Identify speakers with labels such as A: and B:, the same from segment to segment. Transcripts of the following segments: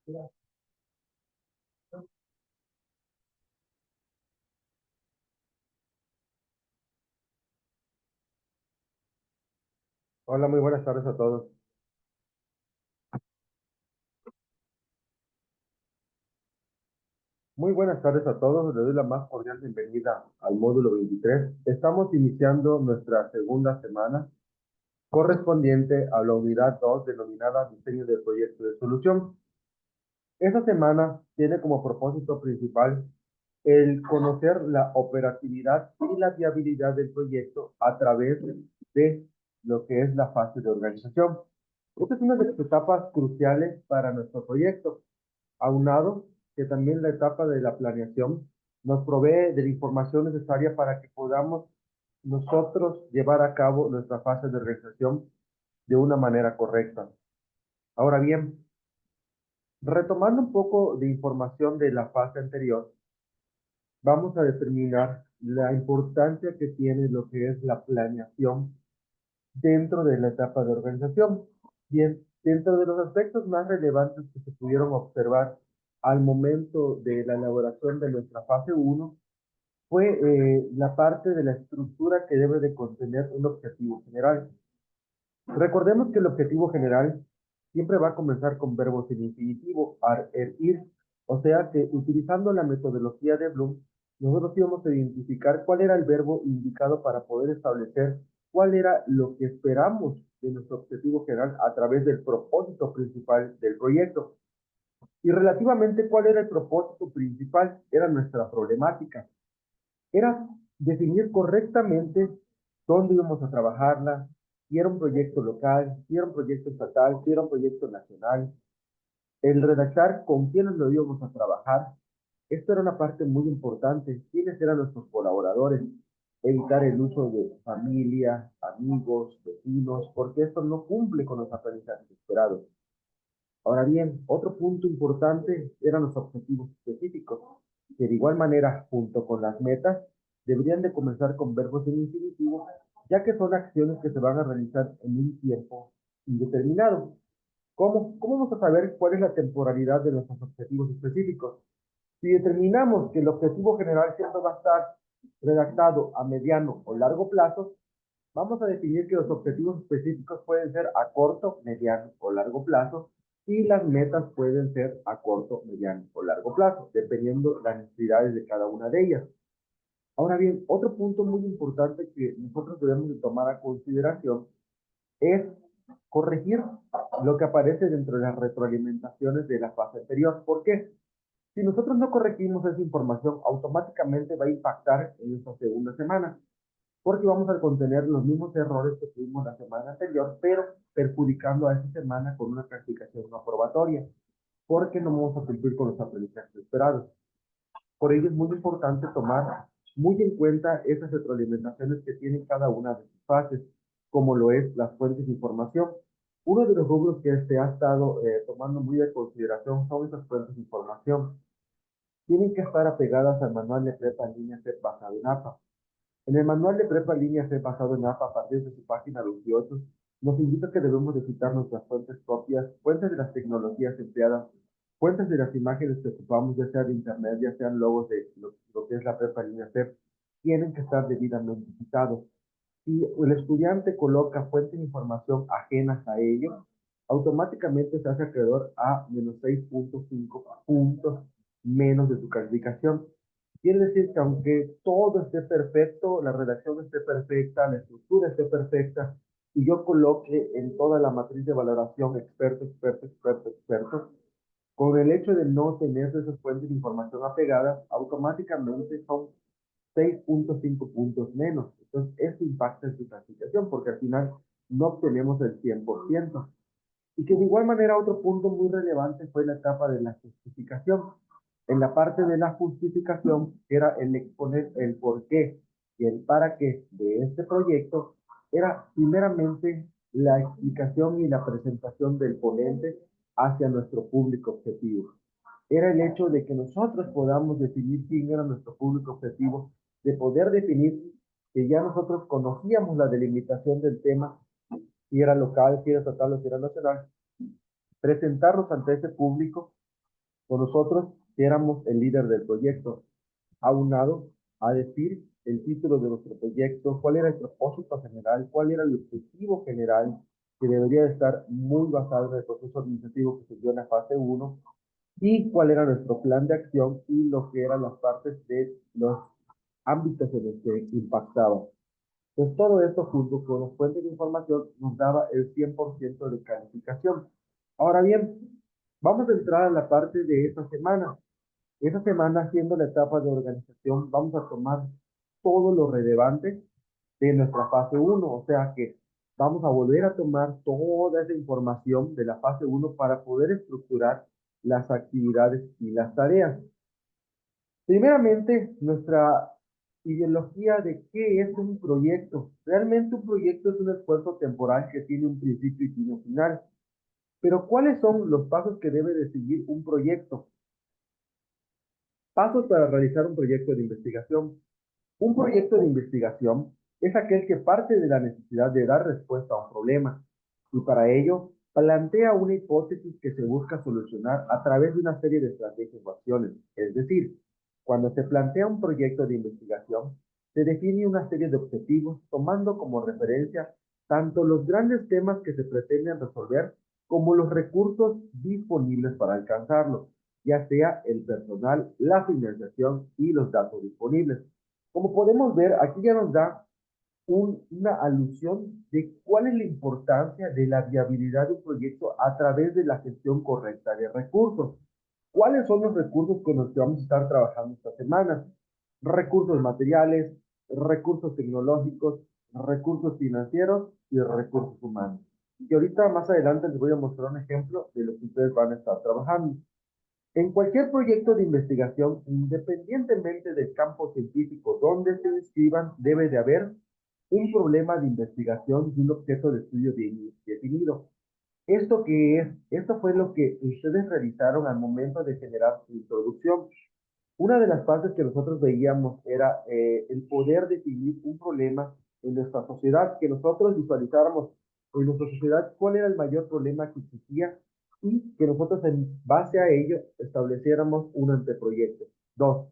A: Hola, muy buenas tardes a todos. Muy buenas tardes a todos. Les doy la más cordial bienvenida al módulo 23. Estamos iniciando nuestra segunda semana correspondiente a la unidad 2 denominada Diseño del Proyecto de Solución. Esta semana tiene como propósito principal el conocer la operatividad y la viabilidad del proyecto a través de lo que es la fase de organización. Esta es una de las etapas cruciales para nuestro proyecto, aunado que también la etapa de la planeación nos provee de la información necesaria para que podamos nosotros llevar a cabo nuestra fase de organización de una manera correcta. Ahora bien, retomando un poco de información de la fase anterior, vamos a determinar la importancia que tiene lo que es la planeación dentro de la etapa de organización. Bien, dentro de los aspectos más relevantes que se pudieron observar al momento de la elaboración de nuestra fase 1 fue la parte de la estructura que debe de contener un objetivo general. Recordemos que el objetivo general siempre va a comenzar con verbos en infinitivo, ar, er, ir. O sea que utilizando la metodología de Bloom, nosotros íbamos a identificar cuál era el verbo indicado para poder establecer cuál era lo que esperamos de nuestro objetivo general a través del propósito principal del proyecto. Y relativamente, ¿cuál era el propósito principal? Era nuestra problemática. Era definir correctamente dónde íbamos a trabajarla, si era un proyecto local, si era un proyecto estatal, si era un proyecto nacional, el redactar con quiénes lo íbamos a trabajar. Esto era una parte muy importante, quiénes eran nuestros colaboradores, evitar el uso de familia, amigos, vecinos, porque esto no cumple con los aprendizajes esperados. Ahora bien, otro punto importante eran los objetivos específicos, que de igual manera, junto con las metas, deberían de comenzar con verbos en infinitivo, ya que son acciones que se van a realizar en un tiempo indeterminado. ¿Cómo vamos a saber cuál es la temporalidad de nuestros objetivos específicos? Si determinamos que el objetivo general siempre va a estar redactado a mediano o largo plazo, vamos a definir que los objetivos específicos pueden ser a corto, mediano o largo plazo y las metas pueden ser a corto, mediano o largo plazo, dependiendo de las necesidades de cada una de ellas. Ahora bien, otro punto muy importante que nosotros debemos de tomar a consideración es corregir lo que aparece dentro de las retroalimentaciones de la fase anterior. ¿Por qué? Si nosotros no corregimos esa información, automáticamente va a impactar en esta segunda semana, porque vamos a contener los mismos errores que tuvimos la semana anterior, pero perjudicando a esa semana con una calificación no aprobatoria, porque no vamos a cumplir con los aprendizajes esperados. Por ello es muy importante tomar muy en cuenta esas retroalimentaciones que tienen cada una de sus fases, como lo es las fuentes de información. Uno de los rubros que se ha estado tomando muy de consideración son esas fuentes de información. Tienen que estar apegadas al manual de prepa en línea C basado en APA. En el manual de prepa en línea C basado en APA, a partir de su página 28, nos indica que debemos de citar nuestras fuentes propias, fuentes de las tecnologías empleadas, fuentes de las imágenes que ocupamos, ya sea de internet, ya sean logos de lo que es la prepa en línea C, tienen que estar debidamente citados. Si el estudiante coloca fuentes de información ajenas a ello, automáticamente se hace acreedor a menos 6.5 puntos menos de su calificación. Quiere decir que aunque todo esté perfecto, la redacción esté perfecta, la estructura esté perfecta, y yo coloque en toda la matriz de valoración experto, experto, experto, experto, con el hecho de no tener esas fuentes de información apegadas, automáticamente son 6.5 puntos menos. Entonces, eso impacta en su clasificación porque al final no obtenemos el 100%. Y que de igual manera otro punto muy relevante fue la etapa de la justificación. En la parte de la justificación era el exponer el por qué y el para qué de este proyecto, era primeramente la explicación y la presentación del ponente hacia nuestro público objetivo. Era el hecho de que nosotros podamos definir quién era nuestro público objetivo, de poder definir que ya nosotros conocíamos la delimitación del tema, si era local, si era estatal o si era nacional, presentarnos ante ese público con nosotros éramos el líder del proyecto, aunado a decir el título de nuestro proyecto, cuál era el propósito general, cuál era el objetivo general, que debería estar muy basado en el proceso administrativo que se dio en la fase 1, y cuál era nuestro plan de acción y lo que eran las partes de los ámbitos en los que impactaba. Pues todo esto junto con las fuentes de información nos daba el 100% de calificación. Ahora bien, vamos a entrar a la parte de esta semana. Esta semana, siendo la etapa de organización, vamos a tomar todo lo relevante de nuestra fase 1, o sea que vamos a volver a tomar toda esa información de la fase 1 para poder estructurar las actividades y las tareas. Primeramente, nuestra ideología de qué es un proyecto. Realmente un proyecto es un esfuerzo temporal que tiene un principio y tiene un final. Pero ¿cuáles son los pasos que debe de seguir un proyecto? Pasos para realizar un proyecto de investigación. Un proyecto de investigación es aquel que parte de la necesidad de dar respuesta a un problema y para ello plantea una hipótesis que se busca solucionar a través de una serie de estrategias o acciones. Es decir, cuando se plantea un proyecto de investigación, se define una serie de objetivos tomando como referencia tanto los grandes temas que se pretenden resolver como los recursos disponibles para alcanzarlos, ya sea el personal, la financiación y los datos disponibles. Como podemos ver, aquí ya nos da una alusión de cuál es la importancia de la viabilidad de un proyecto a través de la gestión correcta de recursos. ¿Cuáles son los recursos con los que vamos a estar trabajando esta semana? Recursos materiales, recursos tecnológicos, recursos financieros y recursos humanos. Y ahorita más adelante les voy a mostrar un ejemplo de lo que ustedes van a estar trabajando. En cualquier proyecto de investigación, independientemente del campo científico donde se inscriban, debe de haber un problema de investigación y un objeto de estudio bien definido. ¿Esto qué es? Esto fue lo que ustedes realizaron al momento de generar su introducción. Una de las partes que nosotros veíamos era el poder definir un problema en nuestra sociedad, que nosotros visualizáramos en nuestra sociedad cuál era el mayor problema que existía y que nosotros en base a ello estableciéramos un anteproyecto. Dos,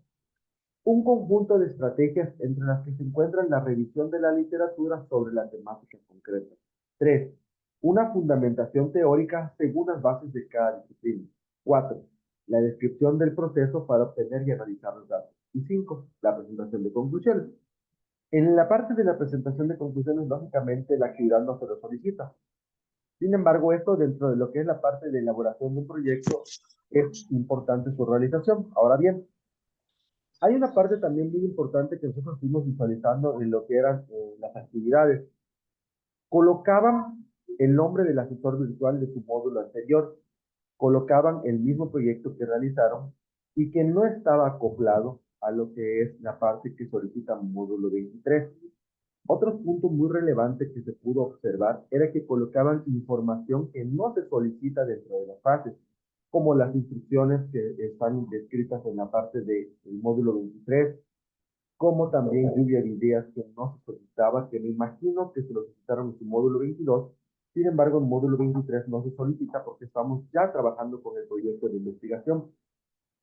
A: un conjunto de estrategias entre las que se encuentran la revisión de la literatura sobre la temática concreta. Tres, una fundamentación teórica según las bases de cada disciplina. Cuatro, la descripción del proceso para obtener y analizar los datos. Y cinco, la presentación de conclusiones. En la parte de la presentación de conclusiones, lógicamente, la actividad no se lo solicita. Sin embargo, esto dentro de lo que es la parte de elaboración de un proyecto es importante su realización. Ahora bien, hay una parte también muy importante que nosotros fuimos visualizando en lo que eran las actividades. Colocaban el nombre del asesor virtual de su módulo anterior, colocaban el mismo proyecto que realizaron y que no estaba acoplado a lo que es la parte que solicita módulo 23. Otro punto muy relevante que se pudo observar era que colocaban información que no se solicita dentro de las fases, como las instrucciones que están descritas en la parte del módulo 23, como también lluvia de ideas que no se solicitaba, que me imagino que se lo solicitaron en su módulo 22, sin embargo en módulo 23 no se solicita porque estamos ya trabajando con el proyecto de investigación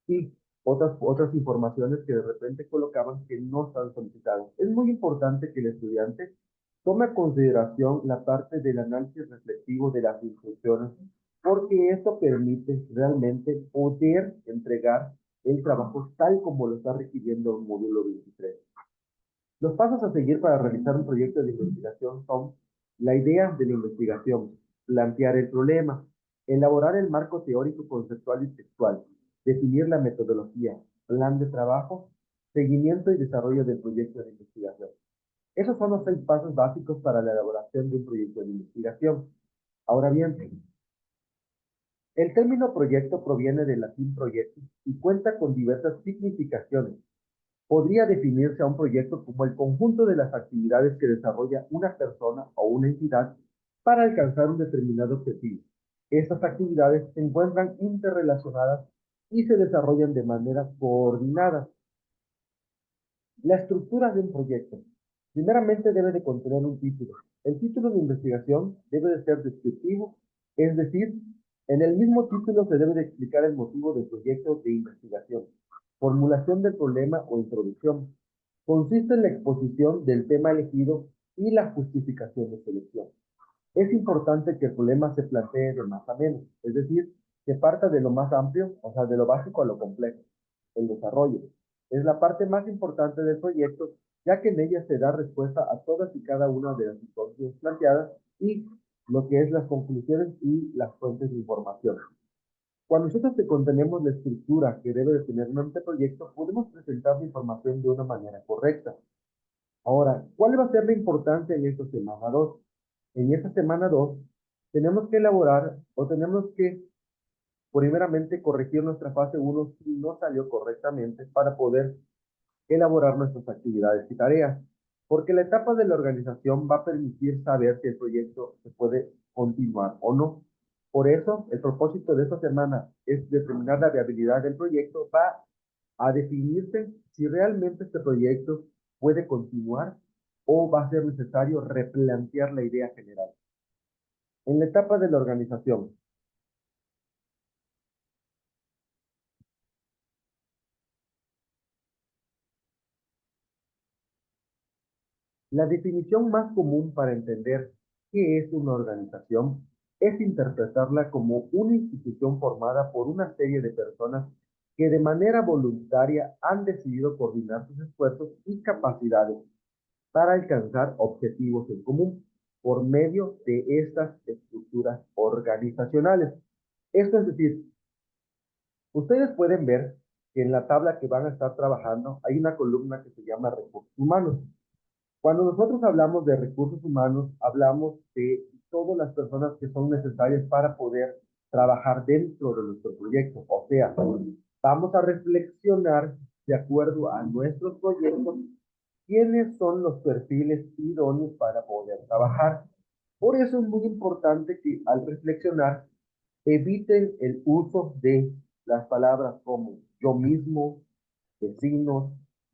A: y otras informaciones que de repente colocaban que no están solicitadas. Es muy importante que el estudiante tome a consideración la parte del análisis reflexivo de las instrucciones, porque esto permite realmente poder entregar el trabajo tal como lo está requiriendo el módulo 23. Los pasos a seguir para realizar un proyecto de investigación son la idea de la investigación, plantear el problema, elaborar el marco teórico, conceptual y textual, definir la metodología, plan de trabajo, seguimiento y desarrollo del proyecto de investigación. Esos son los 6 pasos básicos para la elaboración de un proyecto de investigación. Ahora bien, el término proyecto proviene del latín proyectus y cuenta con diversas significaciones. Podría definirse a un proyecto como el conjunto de las actividades que desarrolla una persona o una entidad para alcanzar un determinado objetivo. Estas actividades se encuentran interrelacionadas y se desarrollan de manera coordinada. La estructura de un proyecto. Primeramente debe de contener un título. El título de investigación debe de ser descriptivo, es decir, En el mismo título se debe de explicar el motivo del proyecto de investigación, formulación del problema o introducción. Consiste en la exposición del tema elegido y la justificación de selección. Es importante que el problema se plantee de más a menos, es decir, que parta de lo más amplio, o sea, de lo básico a lo complejo. El desarrollo es la parte más importante del proyecto, ya que en ella se da respuesta a todas y cada una de las hipótesis planteadas y lo que es las conclusiones y las fuentes de información. Cuando nosotros te contenemos la estructura que debe de tener un anteproyecto, podemos presentar la información de una manera correcta. Ahora, ¿cuál va a ser la importancia en esta semana 2? En esta semana 2 tenemos que elaborar o tenemos que primeramente corregir nuestra fase 1 si no salió correctamente para poder elaborar nuestras actividades y tareas. Porque la etapa de la organización va a permitir saber si el proyecto se puede continuar o no. Por eso, el propósito de esta semana es determinar la viabilidad del proyecto. Va a definirse si realmente este proyecto puede continuar o va a ser necesario replantear la idea general. En la etapa de la organización, la definición más común para entender qué es una organización es interpretarla como una institución formada por una serie de personas que de manera voluntaria han decidido coordinar sus esfuerzos y capacidades para alcanzar objetivos en común por medio de estas estructuras organizacionales. Esto es decir, ustedes pueden ver que en la tabla que van a estar trabajando hay una columna que se llama recursos humanos. Cuando nosotros hablamos de recursos humanos, hablamos de todas las personas que son necesarias para poder trabajar dentro de nuestro proyecto. O sea, vamos a reflexionar de acuerdo a nuestros proyectos quiénes son los perfiles idóneos para poder trabajar. Por eso es muy importante que al reflexionar eviten el uso de las palabras como yo mismo, vecinos,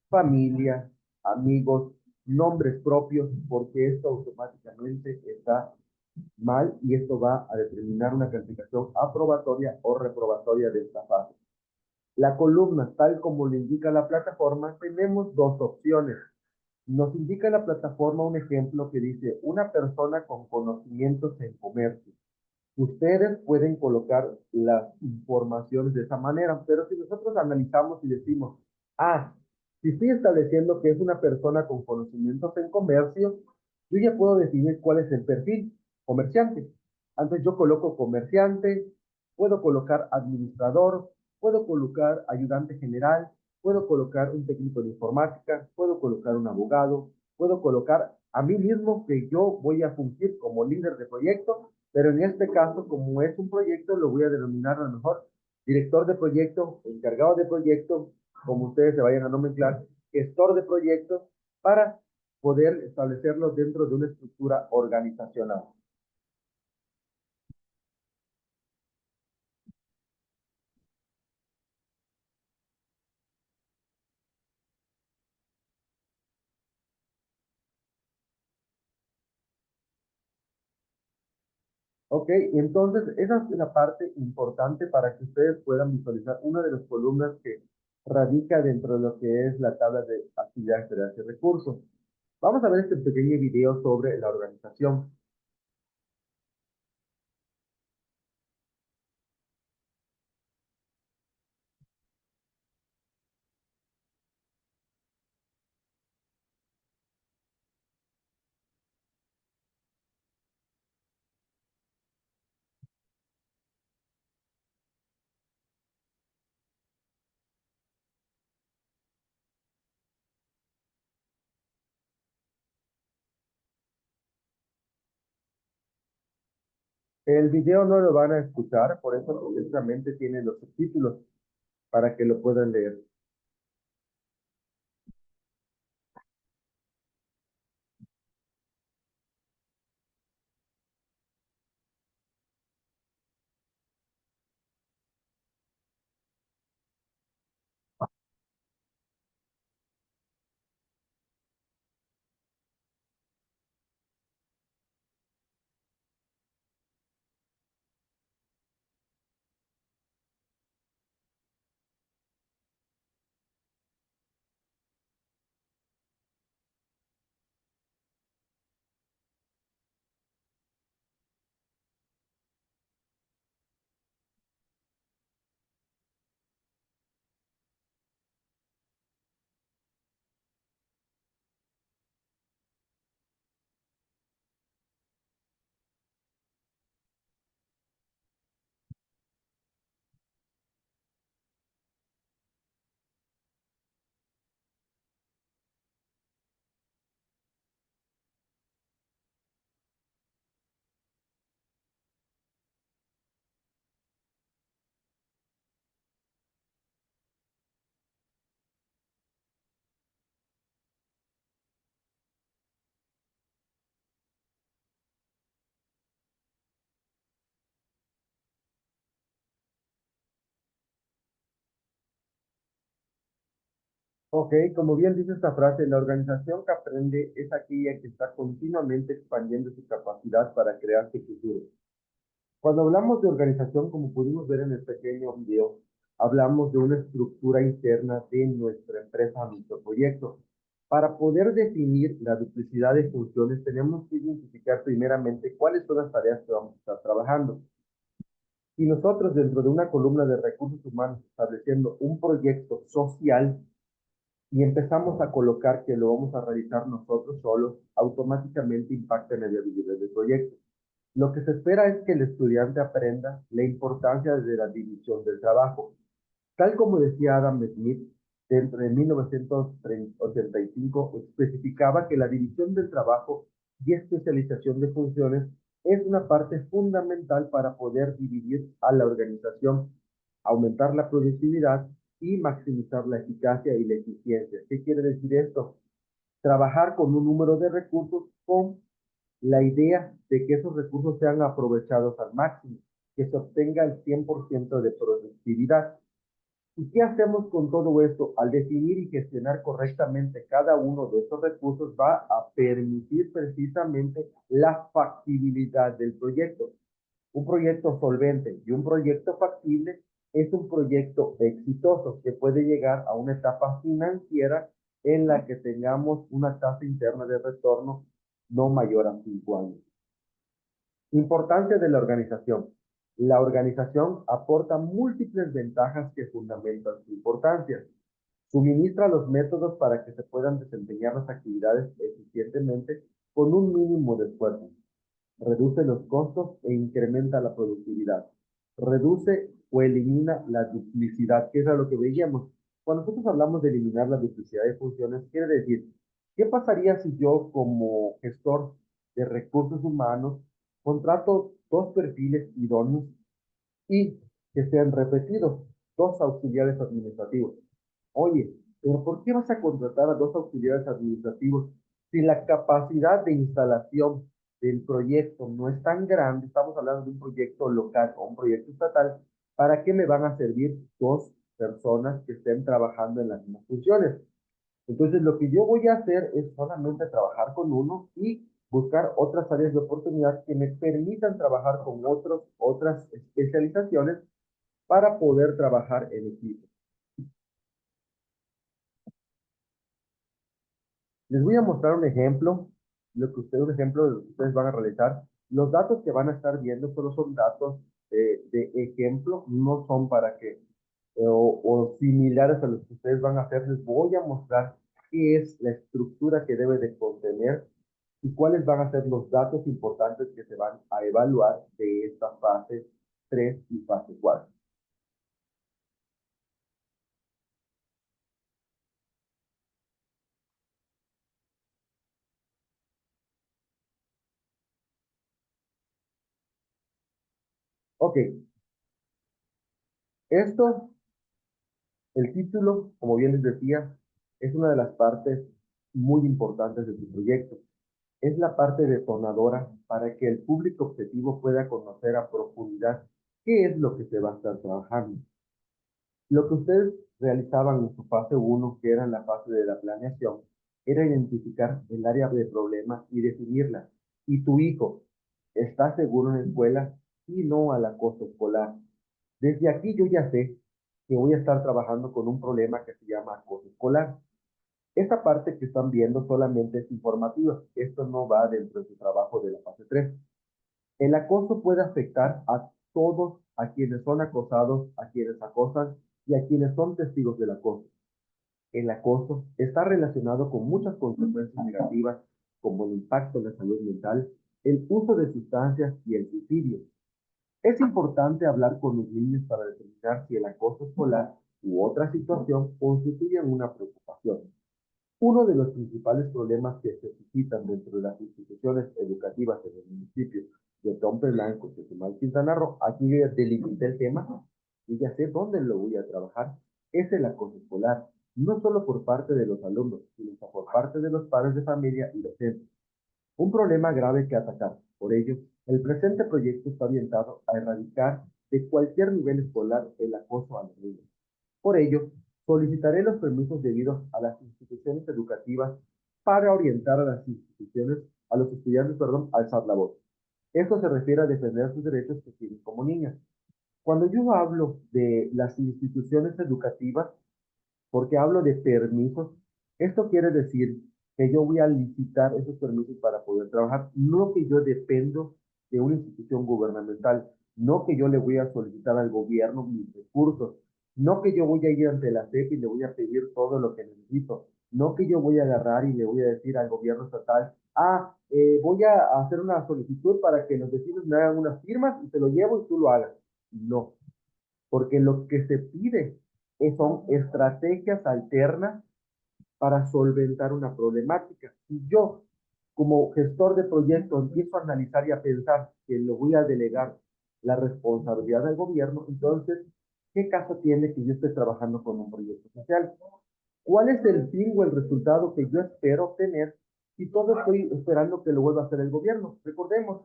A: familia, amigos, nombres propios, porque esto automáticamente está mal y esto va a determinar una calificación aprobatoria o reprobatoria de esta fase. La columna, tal como le indica la plataforma, tenemos dos opciones. Nos indica la plataforma un ejemplo que dice una persona con conocimientos en comercio. Ustedes pueden colocar las informaciones de esa manera, pero si nosotros analizamos y decimos, si estoy estableciendo que es una persona con conocimientos en comercio, yo ya puedo definir cuál es el perfil comerciante. Antes yo coloco comerciante, puedo colocar administrador, puedo colocar ayudante general, puedo colocar un técnico de informática, puedo colocar un abogado, puedo colocar a mí mismo que yo voy a fungir como líder de proyecto, pero en este caso, como es un proyecto, lo voy a denominar a lo mejor director de proyecto, encargado de proyecto, como ustedes se vayan a nomenclar, gestor de proyectos, para poder establecerlos dentro de una estructura organizacional. Ok, entonces esa es la parte importante para que ustedes puedan visualizar una de las columnas que radica dentro de lo que es la tabla de actividades, tareas y recursos. Vamos a ver este pequeño video sobre la organización. El video no lo van a escuchar, por eso precisamente tiene los subtítulos para que lo puedan leer. Ok, como bien dice esta frase, la organización que aprende es aquella que está continuamente expandiendo su capacidad para crear su futuro. Cuando hablamos de organización, como pudimos ver en el pequeño video, hablamos de una estructura interna de nuestra empresa, nuestro proyecto. Para poder definir la duplicidad de funciones, tenemos que identificar primeramente cuáles son las tareas que vamos a estar trabajando. Y nosotros, dentro de una columna de recursos humanos, estableciendo un proyecto social y empezamos a colocar que lo vamos a realizar nosotros solos, automáticamente impacta en la viabilidad del proyecto. Lo que se espera es que el estudiante aprenda la importancia de la división del trabajo. Tal como decía Adam Smith, dentro de 1985, especificaba que la división del trabajo y especialización de funciones es una parte fundamental para poder dividir a la organización, aumentar la productividad y maximizar la eficacia y la eficiencia. ¿Qué quiere decir esto? Trabajar con un número de recursos con la idea de que esos recursos sean aprovechados al máximo, que se obtenga el 100% de productividad. ¿Y qué hacemos con todo esto? Al definir y gestionar correctamente cada uno de estos recursos va a permitir precisamente la factibilidad del proyecto. Un proyecto solvente y un proyecto factible es un proyecto exitoso que puede llegar a una etapa financiera en la que tengamos una tasa interna de retorno no mayor a 5 años. Importancia de la organización. La organización aporta múltiples ventajas que fundamentan su importancia. Suministra los métodos para que se puedan desempeñar las actividades eficientemente con un mínimo de esfuerzo. Reduce los costos e incrementa la productividad. Reduce o elimina la duplicidad, que es a lo que veíamos. Cuando nosotros hablamos de eliminar la duplicidad de funciones, quiere decir, ¿qué pasaría si yo como gestor de recursos humanos contrato dos perfiles idóneos y que sean repetidos, dos auxiliares administrativos? Oye, pero ¿por qué vas a contratar a dos auxiliares administrativos si la capacidad de instalación del proyecto no es tan grande? Estamos hablando de un proyecto local o un proyecto estatal. ¿Para qué me van a servir dos personas que estén trabajando en las mismas funciones? Entonces, lo que yo voy a hacer es solamente trabajar con uno y buscar otras áreas de oportunidad que me permitan trabajar con otras especializaciones para poder trabajar en equipo. Les voy a mostrar un ejemplo, un ejemplo de lo que ustedes van a realizar. Los datos que van a estar viendo solo son datos de ejemplo, no son para que, o similares a los que ustedes van a hacer. Les voy a mostrar qué es la estructura que debe de contener y cuáles van a ser los datos importantes que se van a evaluar de esta fase 3 y fase 4. Ok, esto, el título, como bien les decía, es una de las partes muy importantes de tu proyecto. Es la parte detonadora para que el público objetivo pueda conocer a profundidad qué es lo que se va a estar trabajando. Lo que ustedes realizaban en su fase 1, que era en la fase de la planeación, era identificar el área de problema y definirla. Y tu hijo está seguro en la escuela y no al acoso escolar. Desde aquí yo ya sé que voy a estar trabajando con un problema que se llama acoso escolar. Esta parte que están viendo solamente es informativa. Esto no va dentro de su trabajo de la fase 3. El acoso puede afectar a todos, a quienes son acosados, a quienes acosan y a quienes son testigos del acoso. El acoso está relacionado con muchas consecuencias negativas, como el impacto en la salud mental, el uso de sustancias y el suicidio. Es importante hablar con los niños para determinar si el acoso escolar u otra situación constituyen una preocupación. Uno de los principales problemas que se suscitan dentro de las instituciones educativas en el municipio de Tompe Blanco, Chetumal, Quintana Roo, aquí ya delimité el tema y ya sé dónde lo voy a trabajar, es el acoso escolar, no solo por parte de los alumnos, sino por parte de los padres de familia y docentes. Un problema grave que atacar. Por ello, el presente proyecto está orientado a erradicar de cualquier nivel escolar el acoso a los niños. Por ello, Solicitaré los permisos debidos a las instituciones educativas para orientar a las instituciones, a los estudiantes, perdón, a alzar la voz. Esto se refiere a defender sus derechos que tienen como niños. Cuando yo hablo de las instituciones educativas, porque hablo de permisos, esto quiere decir que yo voy a licitar esos permisos para poder trabajar, no que yo dependo de una institución gubernamental, no que yo le voy a solicitar al gobierno mis recursos, no que yo voy a ir ante la SEP y le voy a pedir todo lo que necesito, no que yo voy a agarrar y le voy a decir al gobierno estatal, voy a hacer una solicitud para que los vecinos me hagan unas firmas y te lo llevo y tú lo hagas. No, porque lo que se pide son estrategias alternas para solventar una problemática. Si yo, como gestor de proyecto, empiezo a analizar y a pensar que lo voy a delegar la responsabilidad del gobierno, entonces, ¿qué caso tiene que yo esté trabajando con un proyecto social? ¿Cuál es el fin o el resultado que yo espero obtener si todo estoy esperando que lo vuelva a hacer el gobierno? Recordemos,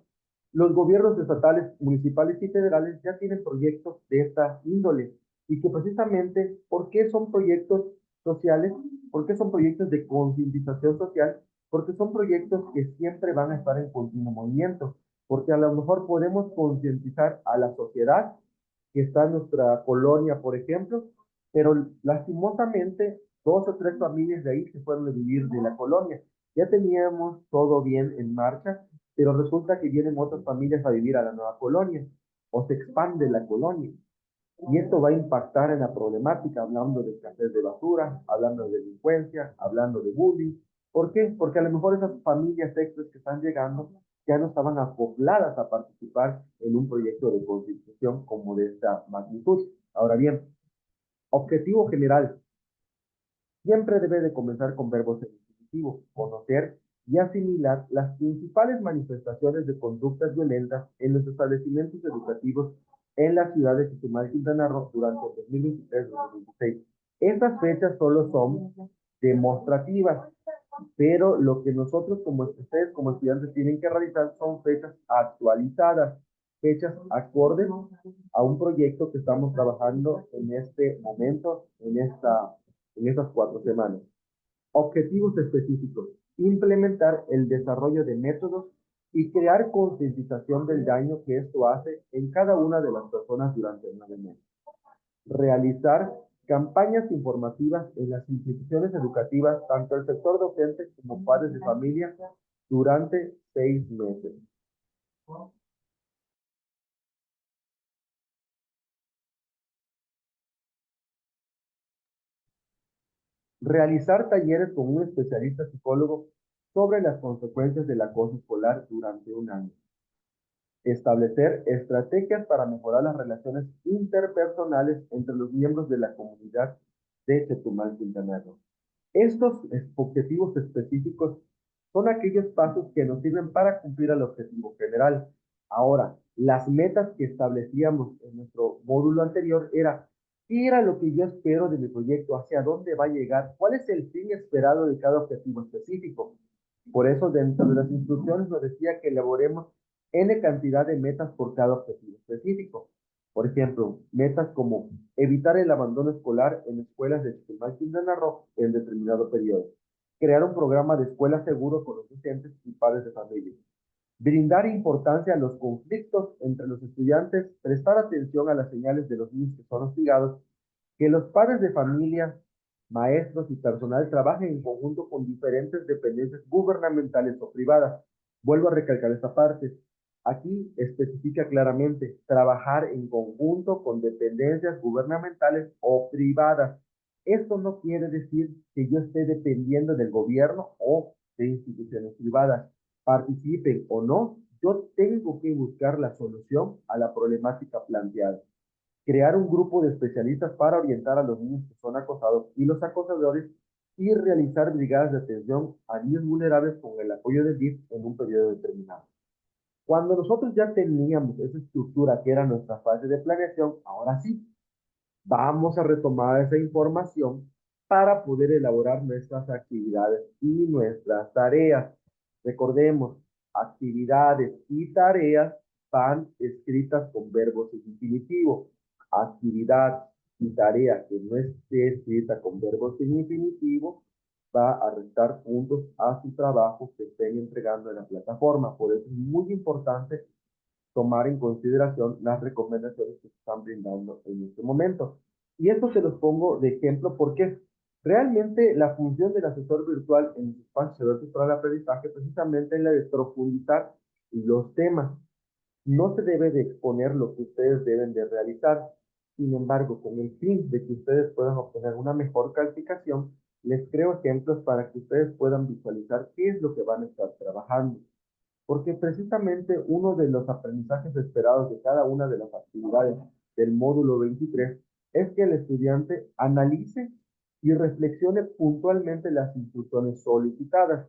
A: los gobiernos estatales, municipales y federales ya tienen proyectos de esta índole y que precisamente, ¿por qué son proyectos sociales? ¿Por qué son proyectos de concientización social? Porque son proyectos que siempre van a estar en continuo movimiento, porque a lo mejor podemos concientizar a la sociedad que está en nuestra colonia, por ejemplo, pero lastimosamente 2 o 3 familias de ahí se fueron a vivir de la colonia. Ya teníamos todo bien en marcha, pero resulta que vienen otras familias a vivir a la nueva colonia o se expande la colonia. Y esto va a impactar en la problemática, hablando de escasez de basura, hablando de delincuencia, hablando de bullying. ¿Por qué? Porque a lo mejor esas familias extras que están llegando ya no estaban acopladas a participar en un proyecto de constitución como de esta magnitud. Ahora bien, objetivo general, siempre debe de comenzar con verbos en infinitivo, conocer y asimilar las principales manifestaciones de conductas violentas en los establecimientos educativos en la ciudad de Chetumal, Quintana Roo durante el 2023-2026. Estas fechas solo son demostrativas, pero lo que nosotros como ustedes como estudiantes tienen que realizar son fechas actualizadas, fechas acordes a un proyecto que estamos trabajando en este momento, en estas 4 semanas. Objetivos específicos. Implementar el desarrollo de métodos y crear concientización del daño que esto hace en cada una de las personas durante 9 meses. Realizar campañas informativas en las instituciones educativas, tanto el sector docente como padres de familia, durante 6 meses. Realizar talleres con un especialista psicólogo sobre las consecuencias del acoso escolar durante un año. Establecer estrategias para mejorar las relaciones interpersonales entre los miembros de la comunidad de Chetumal, Quintana Roo. Estos objetivos específicos son aquellos pasos que nos sirven para cumplir el objetivo general. Ahora, las metas que establecíamos en nuestro módulo anterior ¿qué era lo que yo espero de mi proyecto? ¿Hacia dónde va a llegar? ¿Cuál es el fin esperado de cada objetivo específico? Por eso, dentro de las instrucciones nos decía que elaboremos N cantidad de metas por cada objetivo específico. Por ejemplo, metas como evitar el abandono escolar en escuelas de Chetumal, Quintana Roo en determinado periodo. Crear un programa de escuela seguro con los docentes y padres de familia. Brindar importancia a los conflictos entre los estudiantes, prestar atención a las señales de los niños que son hostigados, que los padres de familia, maestros y personal trabajen en conjunto con diferentes dependencias gubernamentales o privadas. Vuelvo a recalcar esta parte. Aquí especifica claramente trabajar en conjunto con dependencias gubernamentales o privadas. Esto no quiere decir que yo esté dependiendo del gobierno o de instituciones privadas. Participen o no, yo tengo que buscar la solución a la problemática planteada. Crear un grupo de especialistas para orientar a los niños que son acosados y los acosadores y realizar brigadas de atención a niños vulnerables con el apoyo del DIF en un periodo determinado. Cuando nosotros ya teníamos esa estructura que era nuestra fase de planeación, ahora sí, vamos a retomar esa información para poder elaborar nuestras actividades y nuestras tareas. Recordemos, actividades y tareas van escritas con verbos en infinitivo. Actividad, y tarea que no esté escrita con verbos en infinitivo va a restar puntos a su trabajo que estén entregando en la plataforma. Por eso es muy importante tomar en consideración las recomendaciones que se están brindando en este momento. Y esto se los pongo de ejemplo porque realmente la función del asesor virtual en los espacios abiertos para el aprendizaje precisamente es la de profundizar los temas. No se debe de exponer lo que ustedes deben de realizar. Sin embargo, con el fin de que ustedes puedan obtener una mejor calificación, les creo ejemplos para que ustedes puedan visualizar qué es lo que van a estar trabajando. Porque precisamente uno de los aprendizajes esperados de cada una de las actividades del módulo 23 es que el estudiante analice y reflexione puntualmente las instrucciones solicitadas.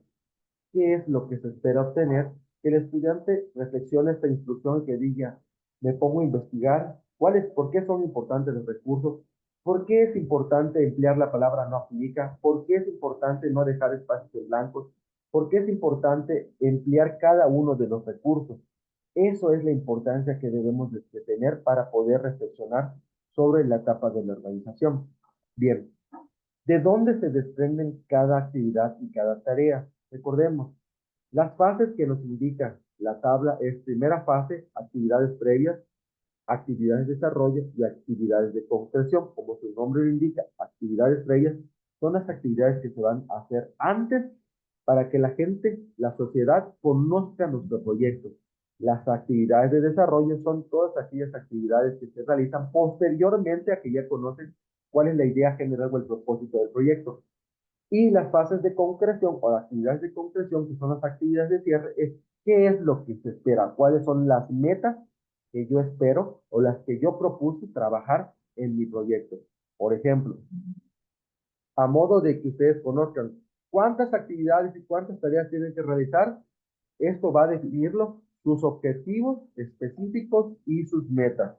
A: ¿Qué es lo que se espera obtener? Que el estudiante reflexione esta instrucción y que diga, me pongo a investigar por qué son importantes los recursos, por qué es importante emplear la palabra no aplica, por qué es importante no dejar espacios en blancos, por qué es importante emplear cada uno de los recursos. Eso es la importancia que debemos de tener para poder reflexionar sobre la etapa de la organización. Bien, ¿de dónde se desprenden cada actividad y cada tarea? Recordemos, las fases que nos indica la tabla es primera fase, actividades previas, actividades de desarrollo y actividades de concreción. Como su nombre lo indica, actividades previas son las actividades que se van a hacer antes para que la gente, la sociedad, conozca nuestro proyecto. Las actividades de desarrollo son todas aquellas actividades que se realizan posteriormente a que ya conocen cuál es la idea general o el propósito del proyecto. Y las fases de concreción o las actividades de concreción, que son las actividades de cierre, es qué es lo que se espera, cuáles son las metas que yo espero o las que yo propuse trabajar en mi proyecto. Por ejemplo, a modo de que ustedes conozcan cuántas actividades y cuántas tareas tienen que realizar, esto va a definirlo, sus objetivos específicos y sus metas.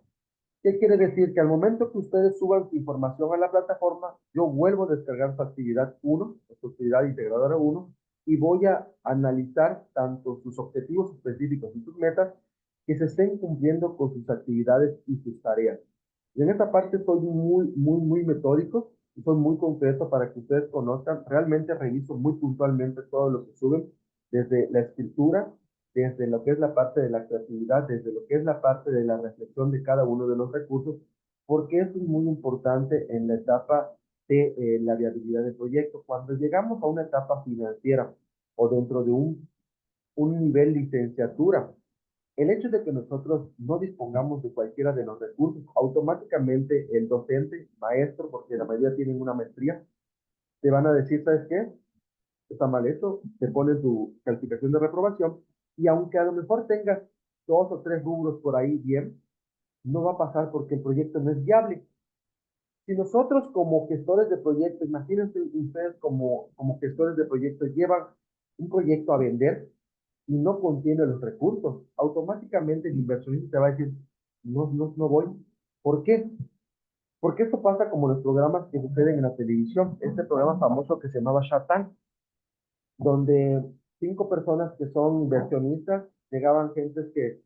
A: ¿Qué quiere decir? Que al momento que ustedes suban su información a la plataforma, yo vuelvo a descargar su actividad 1, su actividad integradora 1, y voy a analizar tanto sus objetivos específicos y sus metas que se estén cumpliendo con sus actividades y sus tareas. Y en esta parte soy muy metódico y soy muy concreto para que ustedes conozcan. Realmente reviso muy puntualmente todo lo que suben, desde la escritura, desde lo que es la parte de la creatividad, desde lo que es la parte de la reflexión de cada uno de los recursos, porque eso es muy importante en la etapa de la viabilidad del proyecto. Cuando llegamos a una etapa financiera o dentro de un nivel licenciatura, el hecho de que nosotros no dispongamos de cualquiera de los recursos, automáticamente el docente, maestro, porque la mayoría tienen una maestría, te van a decir, ¿sabes qué? Está mal hecho, te ponen tu calificación de reprobación y aunque a lo mejor tengas 2 o 3 rubros por ahí bien, no va a pasar porque el proyecto no es viable. Si nosotros como gestores de proyectos, imagínense ustedes como gestores de proyectos, llevan un proyecto a vender y no contiene los recursos, automáticamente el inversionista te va a decir, no voy. ¿Por qué? Porque esto pasa como los programas que suceden en la televisión, este programa famoso que se llamaba Shark Tank, donde 5 personas que son inversionistas, llegaban gentes que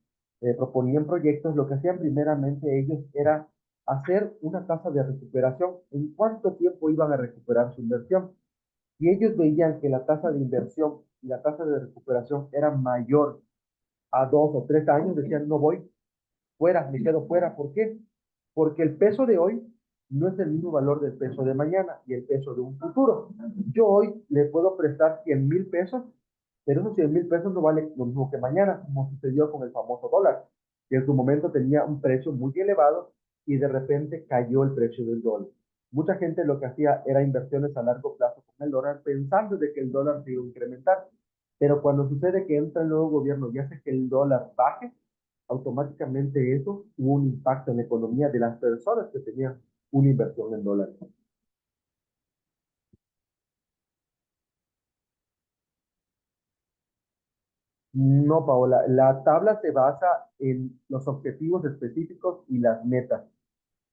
A: proponían proyectos, lo que hacían primeramente ellos era hacer una tasa de recuperación, en cuánto tiempo iban a recuperar su inversión. Y ellos veían que la tasa de inversión y la tasa de recuperación era mayor a 2 o 3 años, decían, no voy, fuera, me quedo fuera. ¿Por qué? Porque el peso de hoy no es el mismo valor del peso de mañana y el peso de un futuro. Yo hoy le puedo prestar 100,000 pesos, pero esos 100,000 pesos no valen lo mismo que mañana, como sucedió con el famoso dólar, que en su momento tenía un precio muy elevado y de repente cayó el precio del dólar. Mucha gente lo que hacía era inversiones a largo plazo con el dólar, pensando de que el dólar se iba a incrementar. Pero cuando sucede que entra el nuevo gobierno y hace que el dólar baje, automáticamente eso tuvo un impacto en la economía de las personas que tenían una inversión en dólares. No, Paola, la tabla se basa en los objetivos específicos y las metas.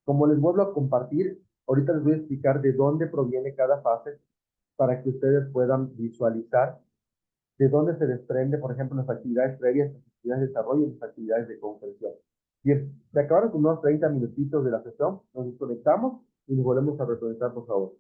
A: Como les vuelvo a compartir, ahorita les voy a explicar de dónde proviene cada fase para que ustedes puedan visualizar de dónde se desprende, por ejemplo, las actividades previas, las actividades de desarrollo y las actividades de concreción. Bien, se acabaron con unos 30 minutitos de la sesión. Nos desconectamos y nos volvemos a reconectar, por favor.